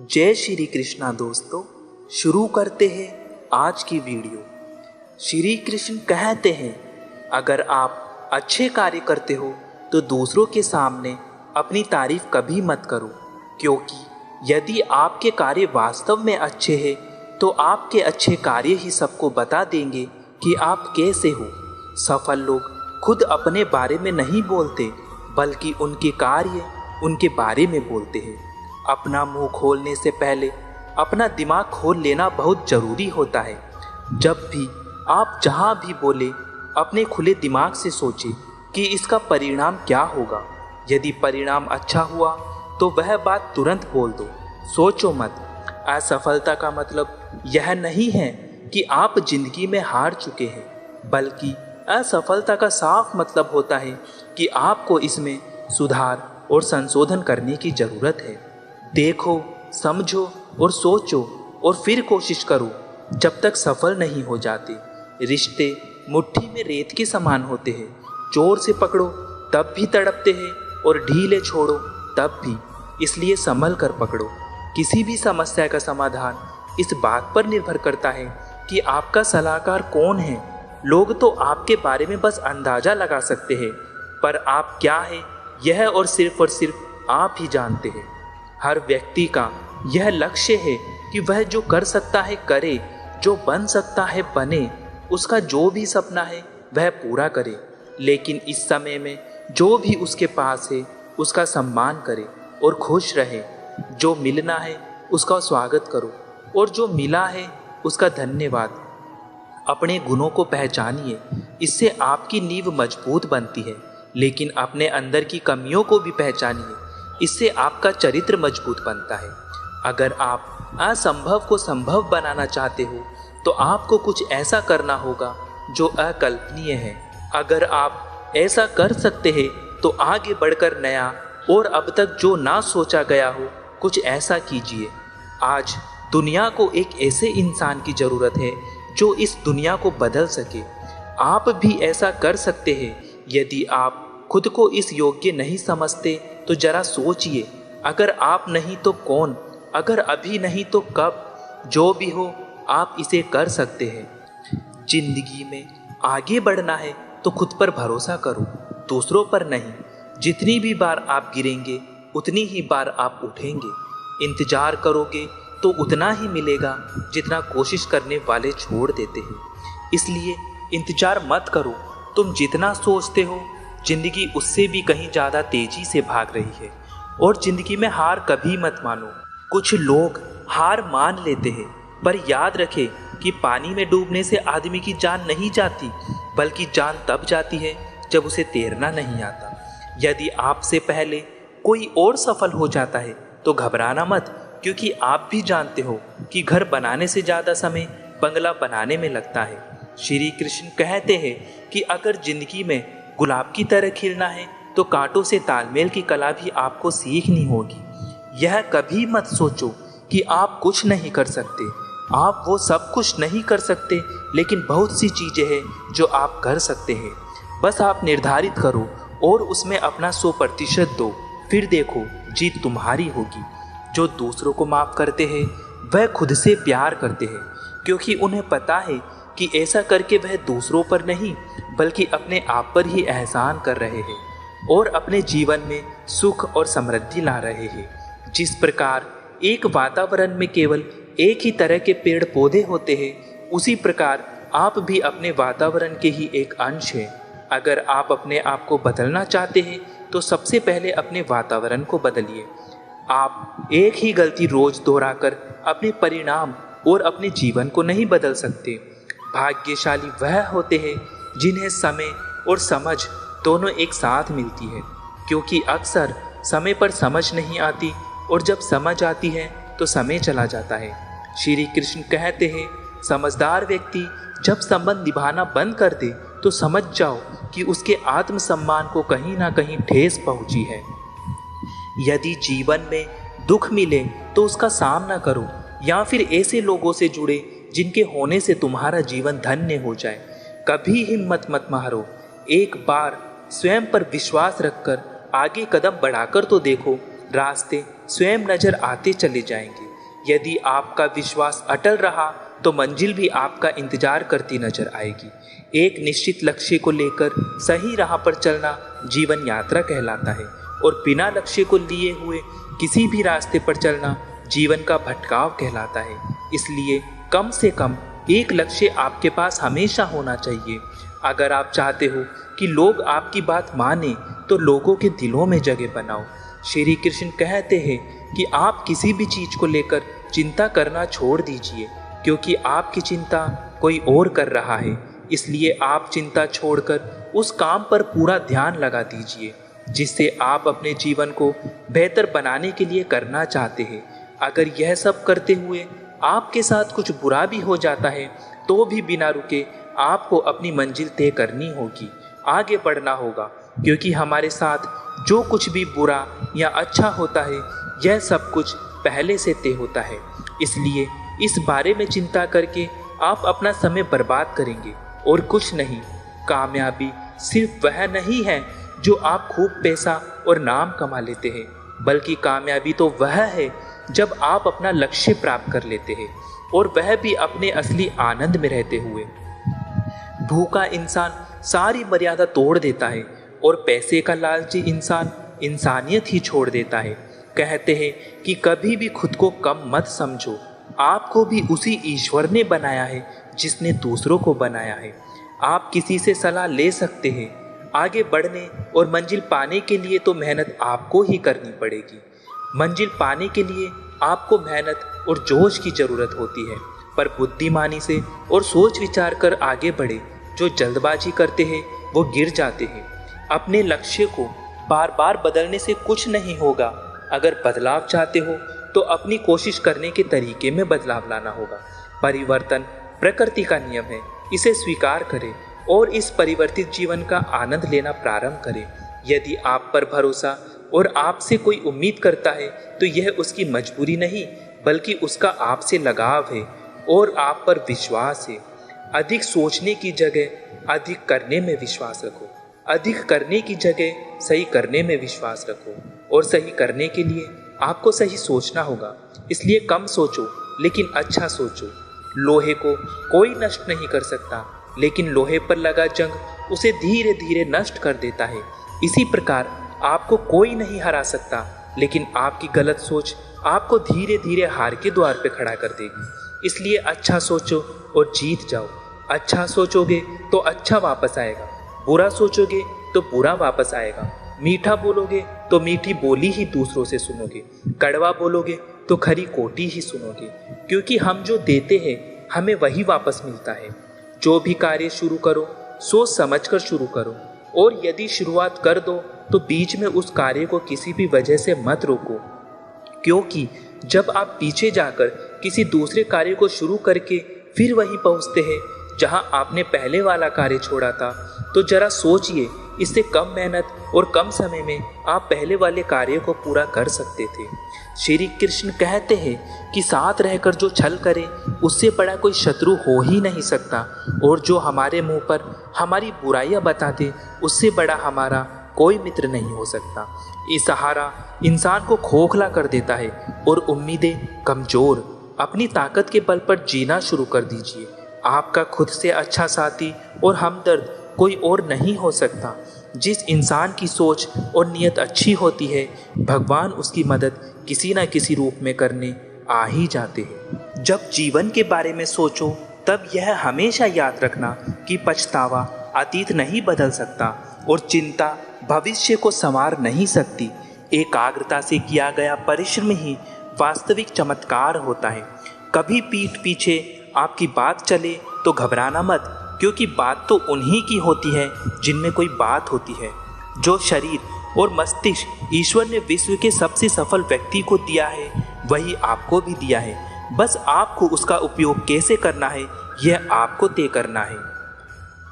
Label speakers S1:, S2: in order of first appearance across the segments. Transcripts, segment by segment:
S1: जय श्री कृष्णा दोस्तों, शुरू करते हैं आज की वीडियो। श्री कृष्ण कहते हैं, अगर आप अच्छे कार्य करते हो तो दूसरों के सामने अपनी तारीफ कभी मत करो, क्योंकि यदि आपके कार्य वास्तव में अच्छे हैं तो आपके अच्छे कार्य ही सबको बता देंगे कि आप कैसे हो। सफल लोग खुद अपने बारे में नहीं बोलते, बल्कि उनके कार्य उनके बारे में बोलते हैं। अपना मुंह खोलने से पहले अपना दिमाग खोल लेना बहुत ज़रूरी होता है। जब भी आप जहाँ भी बोले, अपने खुले दिमाग से सोचें कि इसका परिणाम क्या होगा। यदि परिणाम अच्छा हुआ तो वह बात तुरंत बोल दो, सोचो मत। असफलता का मतलब यह नहीं है कि आप जिंदगी में हार चुके हैं, बल्कि असफलता का साफ मतलब होता है कि आपको इसमें सुधार और संशोधन करने की ज़रूरत है। देखो, समझो और सोचो और फिर कोशिश करो जब तक सफल नहीं हो जाते। रिश्ते मुट्ठी में रेत के समान होते हैं, जोर से पकड़ो तब भी तड़पते हैं और ढीले छोड़ो तब भी, इसलिए संभल कर पकड़ो। किसी भी समस्या का समाधान इस बात पर निर्भर करता है कि आपका सलाहकार कौन है। लोग तो आपके बारे में बस अंदाज़ा लगा सकते हैं, पर आप क्या है यह और सिर्फ आप ही जानते हैं। हर व्यक्ति का यह लक्ष्य है कि वह जो कर सकता है करे, जो बन सकता है बने, उसका जो भी सपना है वह पूरा करे। लेकिन इस समय में जो भी उसके पास है उसका सम्मान करे और खुश रहे। जो मिलना है उसका स्वागत करो और जो मिला है उसका धन्यवाद। अपने गुणों को पहचानिए, इससे आपकी नींव मजबूत बनती है। लेकिन अपने अंदर की कमियों को भी पहचानिए, इससे आपका चरित्र मजबूत बनता है। अगर आप असंभव को संभव बनाना चाहते हो तो आपको कुछ ऐसा करना होगा जो अकल्पनीय है। अगर आप ऐसा कर सकते हैं तो आगे बढ़कर नया और अब तक जो ना सोचा गया हो कुछ ऐसा कीजिए। आज दुनिया को एक ऐसे इंसान की ज़रूरत है जो इस दुनिया को बदल सके। आप भी ऐसा कर सकते हैं। यदि आप खुद को इस योग्य नहीं समझते तो जरा सोचिए, अगर आप नहीं तो कौन, अगर अभी नहीं तो कब। जो भी हो, आप इसे कर सकते हैं। जिंदगी में आगे बढ़ना है तो खुद पर भरोसा करो, दूसरों पर नहीं। जितनी भी बार आप गिरेंगे उतनी ही बार आप उठेंगे। इंतजार करोगे तो उतना ही मिलेगा जितना कोशिश करने वाले छोड़ देते हैं। इसलिए इंतजार मत करो। तुम जितना सोचते हो जिंदगी उससे भी कहीं ज़्यादा तेजी से भाग रही है। और जिंदगी में हार कभी मत मानो। कुछ लोग हार मान लेते हैं, पर याद रखें कि पानी में डूबने से आदमी की जान नहीं जाती, बल्कि जान तब जाती है जब उसे तैरना नहीं आता। यदि आपसे पहले कोई और सफल हो जाता है तो घबराना मत, क्योंकि आप भी जानते हो कि घर बनाने से ज़्यादा समय बंगला बनाने में लगता है। श्री कृष्ण कहते हैं कि अगर जिंदगी में गुलाब की तरह खिलना है तो कांटों से तालमेल की कला भी आपको सीखनी होगी। यह कभी मत सोचो कि आप कुछ नहीं कर सकते। आप वो सब कुछ नहीं कर सकते, लेकिन बहुत सी चीज़ें हैं जो आप कर सकते हैं। बस आप निर्धारित करो और उसमें अपना 100% दो, फिर देखो जीत तुम्हारी होगी। जो दूसरों को माफ़ करते हैं वह खुद से प्यार करते हैं, क्योंकि उन्हें पता है कि ऐसा करके वह दूसरों पर नहीं बल्कि अपने आप पर ही एहसान कर रहे हैं और अपने जीवन में सुख और समृद्धि ला रहे हैं। जिस प्रकार एक वातावरण में केवल एक ही तरह के पेड़ पौधे होते हैं, उसी प्रकार आप भी अपने वातावरण के ही एक अंश हैं। अगर आप अपने आप को बदलना चाहते हैं तो सबसे पहले अपने वातावरण को बदलिए। आप एक ही गलती रोज दोहराकर अपने परिणाम और अपने जीवन को नहीं बदल सकते। भाग्यशाली वह होते हैं जिन्हें समय और समझ दोनों एक साथ मिलती है, क्योंकि अक्सर समय पर समझ नहीं आती और जब समझ आती है तो समय चला जाता है। श्री कृष्ण कहते हैं, समझदार व्यक्ति जब संबंध निभाना बंद कर दे तो समझ जाओ कि उसके आत्मसम्मान को कहीं ना कहीं ठेस पहुंची है। यदि जीवन में दुख मिले तो उसका सामना करो, या फिर ऐसे लोगों से जुड़े जिनके होने से तुम्हारा जीवन धन्य हो जाए। कभी हिम्मत मत मारो। एक बार स्वयं पर विश्वास रखकर आगे कदम बढ़ाकर तो देखो, रास्ते स्वयं नजर आते चले जाएंगे। यदि आपका विश्वास अटल रहा तो मंजिल भी आपका इंतजार करती नजर आएगी। एक निश्चित लक्ष्य को लेकर सही राह पर चलना जीवन यात्रा कहलाता है और बिना लक्ष्य को लिए हुए किसी भी रास्ते पर चलना जीवन का भटकाव कहलाता है। इसलिए कम से कम एक लक्ष्य आपके पास हमेशा होना चाहिए। अगर आप चाहते हो कि लोग आपकी बात माने तो लोगों के दिलों में जगह बनाओ। श्री कृष्ण कहते हैं कि आप किसी भी चीज को लेकर चिंता करना छोड़ दीजिए, क्योंकि आपकी चिंता कोई और कर रहा है। इसलिए आप चिंता छोड़कर उस काम पर पूरा ध्यान लगा दीजिए जिससे आप अपने जीवन को बेहतर बनाने के लिए करना चाहते हैं। अगर यह सब करते हुए आपके साथ कुछ बुरा भी हो जाता है तो भी बिना रुके आपको अपनी मंजिल तय करनी होगी, आगे बढ़ना होगा, क्योंकि हमारे साथ जो कुछ भी बुरा या अच्छा होता है यह सब कुछ पहले से तय होता है। इसलिए इस बारे में चिंता करके आप अपना समय बर्बाद करेंगे और कुछ नहीं। कामयाबी सिर्फ वह नहीं है जो आप खूब पैसा और नाम कमा लेते हैं, बल्कि कामयाबी तो वह है जब आप अपना लक्ष्य प्राप्त कर लेते हैं और वह भी अपने असली आनंद में रहते हुए। भूखा इंसान सारी मर्यादा तोड़ देता है और पैसे का लालची इंसान इंसानियत ही छोड़ देता है। कहते हैं कि कभी भी खुद को कम मत समझो, आपको भी उसी ईश्वर ने बनाया है जिसने दूसरों को बनाया है। आप किसी से सलाह ले सकते हैं। आगे बढ़ने और मंजिल पाने के लिए तो मेहनत आपको ही करनी पड़ेगी। मंजिल पाने के लिए आपको मेहनत और जोश की ज़रूरत होती है, पर बुद्धिमानी से और सोच विचार कर आगे बढ़े। जो जल्दबाजी करते हैं वो गिर जाते हैं। अपने लक्ष्य को बार बार बदलने से कुछ नहीं होगा। अगर बदलाव चाहते हो तो अपनी कोशिश करने के तरीके में बदलाव लाना होगा। परिवर्तन प्रकृति का नियम है, इसे स्वीकार करें और इस परिवर्तित जीवन का आनंद लेना प्रारंभ करें। यदि आप पर भरोसा और आपसे कोई उम्मीद करता है तो यह उसकी मजबूरी नहीं बल्कि उसका आपसे लगाव है और आप पर विश्वास है। अधिक सोचने की जगह अधिक करने में विश्वास रखो। अधिक करने की जगह सही करने में विश्वास रखो और सही करने के लिए आपको सही सोचना होगा। इसलिए कम सोचो लेकिन अच्छा सोचो। लोहे को कोई नष्ट नहीं कर सकता, लेकिन लोहे पर लगा जंग उसे धीरे धीरे नष्ट कर देता है। इसी प्रकार आपको कोई नहीं हरा सकता, लेकिन आपकी गलत सोच आपको धीरे धीरे हार के द्वार पे खड़ा कर देगी। इसलिए अच्छा सोचो और जीत जाओ। अच्छा सोचोगे तो अच्छा वापस आएगा, बुरा सोचोगे तो बुरा वापस आएगा। मीठा बोलोगे तो मीठी बोली ही दूसरों से सुनोगे, कड़वा बोलोगे तो खरी कोटी ही सुनोगे, क्योंकि हम जो देते हैं हमें वही वापस मिलता है। जो भी कार्य शुरू करो सोच समझकर शुरू करो, और यदि शुरुआत कर दो तो बीच में उस कार्य को किसी भी वजह से मत रोको, क्योंकि जब आप पीछे जाकर किसी दूसरे कार्य को शुरू करके फिर वहीं पहुंचते हैं जहां आपने पहले वाला कार्य छोड़ा था, तो जरा सोचिए, इससे कम मेहनत और कम समय में आप पहले वाले कार्य को पूरा कर सकते थे। श्री कृष्ण कहते हैं कि साथ रहकर जो छल करे उससे बड़ा कोई शत्रु हो ही नहीं सकता, और जो हमारे मुंह पर हमारी बुराइयां बताते उससे बड़ा हमारा कोई मित्र नहीं हो सकता। ये सहारा इंसान को खोखला कर देता है और उम्मीदें कमजोर। अपनी ताकत के बल पर जीना शुरू कर दीजिए। आपका खुद से अच्छा साथी और हमदर्द कोई और नहीं हो सकता। जिस इंसान की सोच और नीयत अच्छी होती है, भगवान उसकी मदद किसी न किसी रूप में करने आ ही जाते हैं। जब जीवन के बारे में सोचो तब यह हमेशा याद रखना कि पछतावा अतीत नहीं बदल सकता और चिंता भविष्य को संवार नहीं सकती। एकाग्रता से किया गया परिश्रम ही वास्तविक चमत्कार होता है। कभी पीठ पीछे आपकी बात चले तो घबराना मत, क्योंकि बात तो उन्हीं की होती है जिनमें कोई बात होती है। जो शरीर और मस्तिष्क ईश्वर ने विश्व के सबसे सफल व्यक्ति को दिया है वही आपको भी दिया है। बस आपको उसका उपयोग कैसे करना है यह आपको तय करना है।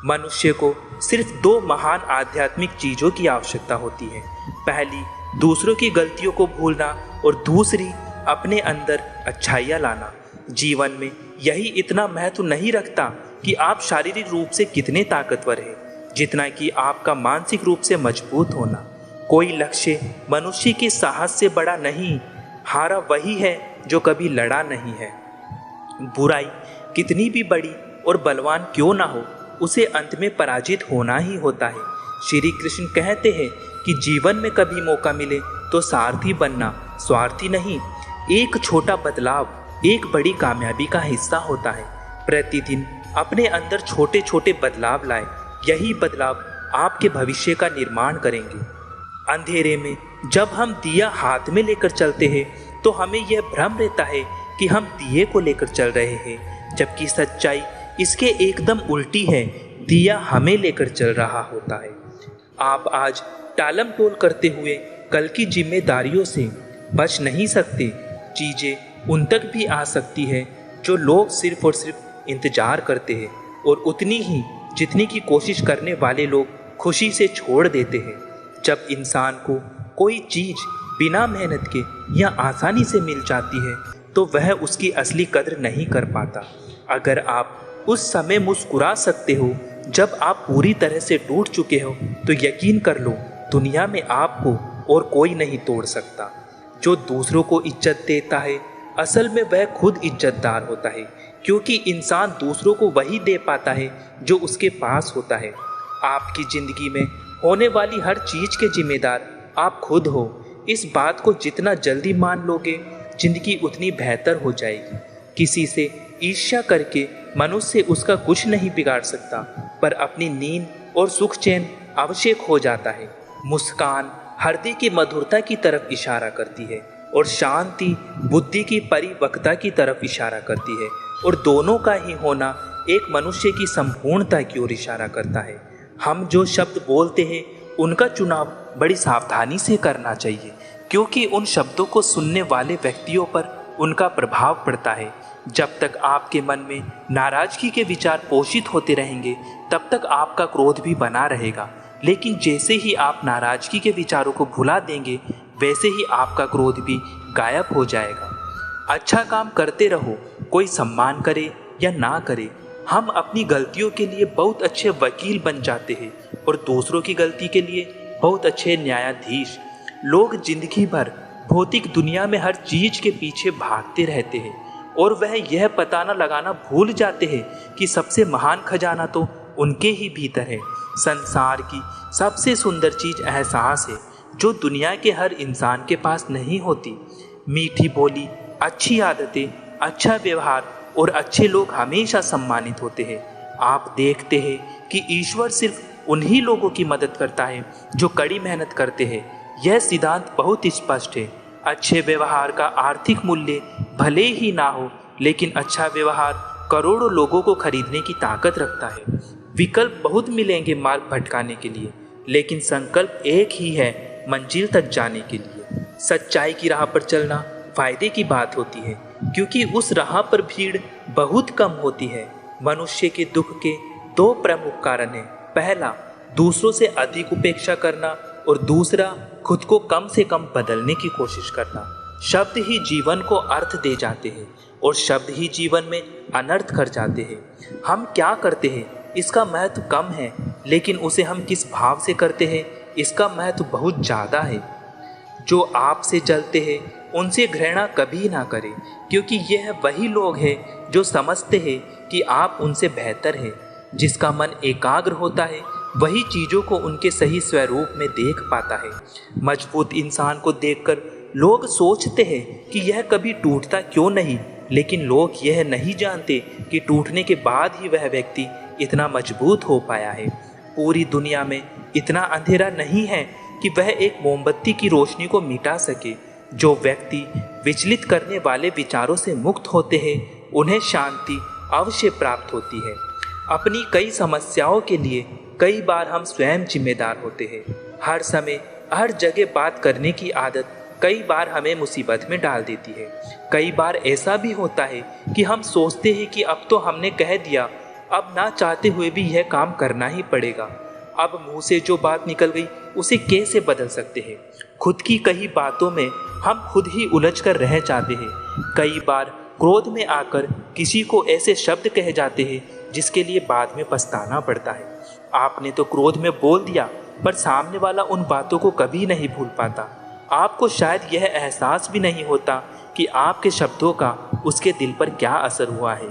S1: मनुष्य को सिर्फ दो महान आध्यात्मिक चीज़ों की आवश्यकता होती है। पहली, दूसरों की गलतियों को भूलना, और दूसरी, अपने अंदर अच्छाइयाँ लाना। जीवन में यही इतना महत्व नहीं रखता कि आप शारीरिक रूप से कितने ताकतवर हैं, जितना कि आपका मानसिक रूप से मजबूत होना। कोई लक्ष्य मनुष्य के साहस से बड़ा नहीं, हारा वही है जो कभी लड़ा नहीं है। बुराई कितनी भी बड़ी और बलवान क्यों ना हो, उसे अंत में पराजित होना ही होता है। श्री कृष्ण कहते हैं कि जीवन में कभी मौका मिले तो सारथी बनना, स्वार्थी नहीं। एक छोटा बदलाव एक बड़ी कामयाबी का हिस्सा होता है। प्रतिदिन अपने अंदर छोटे छोटे बदलाव लाएं, यही बदलाव आपके भविष्य का निर्माण करेंगे। अंधेरे में जब हम दिया हाथ में लेकर चलते हैं तो हमें यह भ्रम रहता है कि हम दिए को लेकर चल रहे हैं, जबकि सच्चाई इसके एकदम उल्टी है। दिया हमें लेकर चल रहा होता है। आप आज टालम टोल करते हुए कल की जिम्मेदारियों से बच नहीं सकते। चीज़ें उन तक भी आ सकती है जो लोग सिर्फ और सिर्फ इंतजार करते हैं, और उतनी ही जितनी की कोशिश करने वाले लोग खुशी से छोड़ देते हैं। जब इंसान को कोई चीज़ बिना मेहनत के या आसानी से मिल जाती है तो वह उसकी असली कद्र नहीं कर पाता। अगर आप उस समय मुस्कुरा सकते हो जब आप पूरी तरह से टूट चुके हो, तो यकीन कर लो दुनिया में आपको और कोई नहीं तोड़ सकता। जो दूसरों को इज्जत देता है असल में वह खुद इज्जतदार होता है, क्योंकि इंसान दूसरों को वही दे पाता है जो उसके पास होता है। आपकी ज़िंदगी में होने वाली हर चीज़ के जिम्मेदार आप खुद हो। इस बात को जितना जल्दी मान लोगे, ज़िंदगी उतनी बेहतर हो जाएगी। किसी से ईर्ष्या करके मनुष्य उसका कुछ नहीं बिगाड़ सकता, पर अपनी नींद और सुख चैन आवश्यक हो जाता है। मुस्कान हृदय की मधुरता की तरफ इशारा करती है और शांति बुद्धि की परिपक्वता की तरफ इशारा करती है, और दोनों का ही होना एक मनुष्य की संपूर्णता की ओर इशारा करता है। हम जो शब्द बोलते हैं उनका चुनाव बड़ी सावधानी से करना चाहिए, क्योंकि उन शब्दों को सुनने वाले व्यक्तियों पर उनका प्रभाव पड़ता है। जब तक आपके मन में नाराजगी के विचार पोषित होते रहेंगे तब तक आपका क्रोध भी बना रहेगा, लेकिन जैसे ही आप नाराजगी के विचारों को भुला देंगे वैसे ही आपका क्रोध भी गायब हो जाएगा। अच्छा काम करते रहो, कोई सम्मान करे या ना करे। हम अपनी गलतियों के लिए बहुत अच्छे वकील बन जाते हैं और दूसरों की गलती के लिए बहुत अच्छे न्यायाधीश। लोग जिंदगी भर भौतिक दुनिया में हर चीज के पीछे भागते रहते हैं और वह यह पता न लगाना भूल जाते हैं कि सबसे महान खजाना तो उनके ही भीतर है। संसार की सबसे सुंदर चीज एहसास है जो दुनिया के हर इंसान के पास नहीं होती। मीठी बोली, अच्छी आदतें, अच्छा व्यवहार और अच्छे लोग हमेशा सम्मानित होते हैं। आप देखते हैं कि ईश्वर सिर्फ उन्हीं लोगों की मदद करता है जो कड़ी मेहनत करते हैं। यह सिद्धांत बहुत स्पष्ट है। अच्छे व्यवहार का आर्थिक मूल्य भले ही ना हो, लेकिन अच्छा व्यवहार करोड़ों लोगों को खरीदने की ताकत रखता है। विकल्प बहुत मिलेंगे मार्ग भटकाने के लिए, लेकिन संकल्प एक ही है मंजिल तक जाने के लिए। सच्चाई की राह पर चलना फायदे की बात होती है, क्योंकि उस राह पर भीड़ बहुत कम होती है। मनुष्य के दुख के दो प्रमुख कारण हैं। पहला, दूसरों से अधिक उपेक्षा करना, और दूसरा, खुद को कम से कम बदलने की कोशिश करना। शब्द ही जीवन को अर्थ दे जाते हैं और शब्द ही जीवन में अनर्थ कर जाते हैं। हम क्या करते हैं इसका महत्व कम है, लेकिन उसे हम किस भाव से करते हैं इसका महत्व बहुत ज़्यादा है। जो आपसे जलते हैं उनसे घृणा कभी ना करें, क्योंकि यह वही लोग हैं जो समझते हैं कि आप उनसे बेहतर हैं। जिसका मन एकाग्र होता है वही चीज़ों को उनके सही स्वरूप में देख पाता है। मजबूत इंसान को देखकर लोग सोचते हैं कि यह कभी टूटता क्यों नहीं, लेकिन लोग यह नहीं जानते कि टूटने के बाद ही वह व्यक्ति इतना मजबूत हो पाया है। पूरी दुनिया में इतना अंधेरा नहीं है कि वह एक मोमबत्ती की रोशनी को मिटा सके। जो व्यक्ति विचलित करने वाले विचारों से मुक्त होते हैं उन्हें शांति अवश्य प्राप्त होती है। अपनी कई समस्याओं के लिए कई बार हम स्वयं जिम्मेदार होते हैं। हर समय हर जगह बात करने की आदत कई बार हमें मुसीबत में डाल देती है। कई बार ऐसा भी होता है कि हम सोचते हैं कि अब तो हमने कह दिया, अब ना चाहते हुए भी यह काम करना ही पड़ेगा। अब मुंह से जो बात निकल गई उसे कैसे बदल सकते हैं। खुद की कई बातों में हम खुद ही उलझ कर रह जाते हैं। कई बार क्रोध में आकर किसी को ऐसे शब्द कह जाते हैं जिसके लिए बाद में पछताना पड़ता है। आपने तो क्रोध में बोल दिया, पर सामने वाला उन बातों को कभी नहीं भूल पाता। आपको शायद यह एहसास भी नहीं होता कि आपके शब्दों का उसके दिल पर क्या असर हुआ है।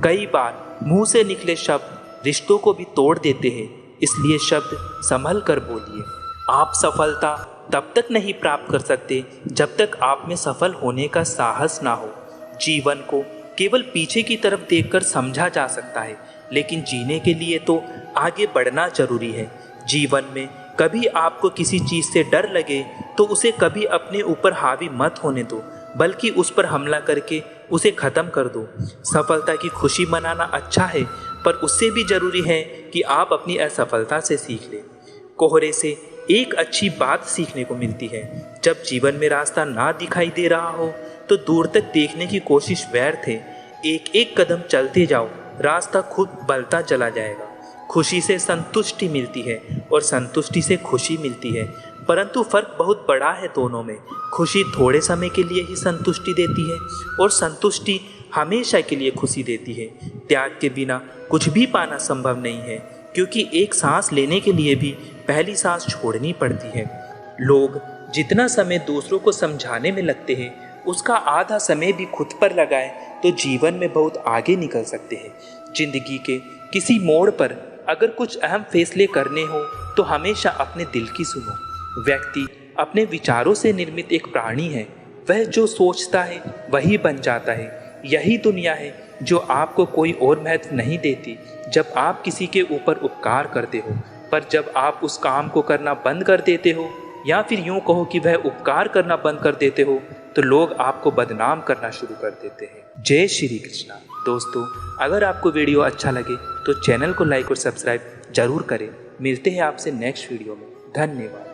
S1: कई बार मुंह से निकले शब्द रिश्तों को भी तोड़ देते हैं, इसलिए शब्द संभल कर बोलिए। आप सफलता तब तक नहीं प्राप्त कर सकते जब तक आप में सफल होने का साहस ना हो। जीवन को केवल पीछे की तरफ देखकर समझा जा सकता है, लेकिन जीने के लिए तो आगे बढ़ना जरूरी है। जीवन में कभी आपको किसी चीज़ से डर लगे तो उसे कभी अपने ऊपर हावी मत होने दो, बल्कि उस पर हमला करके उसे ख़त्म कर दो। सफलता की खुशी मनाना अच्छा है, पर उससे भी ज़रूरी है कि आप अपनी असफलता से सीख लें। कोहरे से एक अच्छी बात सीखने को मिलती है। जब जीवन में रास्ता ना दिखाई दे रहा हो तो दूर तक देखने की कोशिश व्यर्थ है। एक एक कदम चलते जाओ, रास्ता खुद बनता चला जाएगा। खुशी से संतुष्टि मिलती है और संतुष्टि से खुशी मिलती है, परंतु फर्क बहुत बड़ा है दोनों में। खुशी थोड़े समय के लिए ही संतुष्टि देती है और संतुष्टि हमेशा के लिए खुशी देती है। त्याग के बिना कुछ भी पाना संभव नहीं है, क्योंकि एक सांस लेने के लिए भी पहली सांस छोड़नी पड़ती है। लोग जितना समय दूसरों को समझाने में लगते हैं, उसका आधा समय भी खुद पर लगाए तो जीवन में बहुत आगे निकल सकते हैं। जिंदगी के किसी मोड़ पर अगर कुछ अहम फैसले करने हो तो हमेशा अपने दिल की सुनो। व्यक्ति अपने विचारों से निर्मित एक प्राणी है। वह जो सोचता है वही बन जाता है। यही दुनिया है जो आपको कोई और महत्व नहीं देती जब आप किसी के ऊपर उपकार करते हो, पर जब आप उस काम को करना बंद कर देते हो, या फिर यूं कहो कि वह उपकार करना बंद कर देते हो, तो लोग आपको बदनाम करना शुरू कर देते हैं। जय श्री कृष्णा। दोस्तों, अगर आपको वीडियो अच्छा लगे तो चैनल को लाइक और सब्सक्राइब जरूर करें। मिलते हैं आपसे नेक्स्ट वीडियो में। धन्यवाद।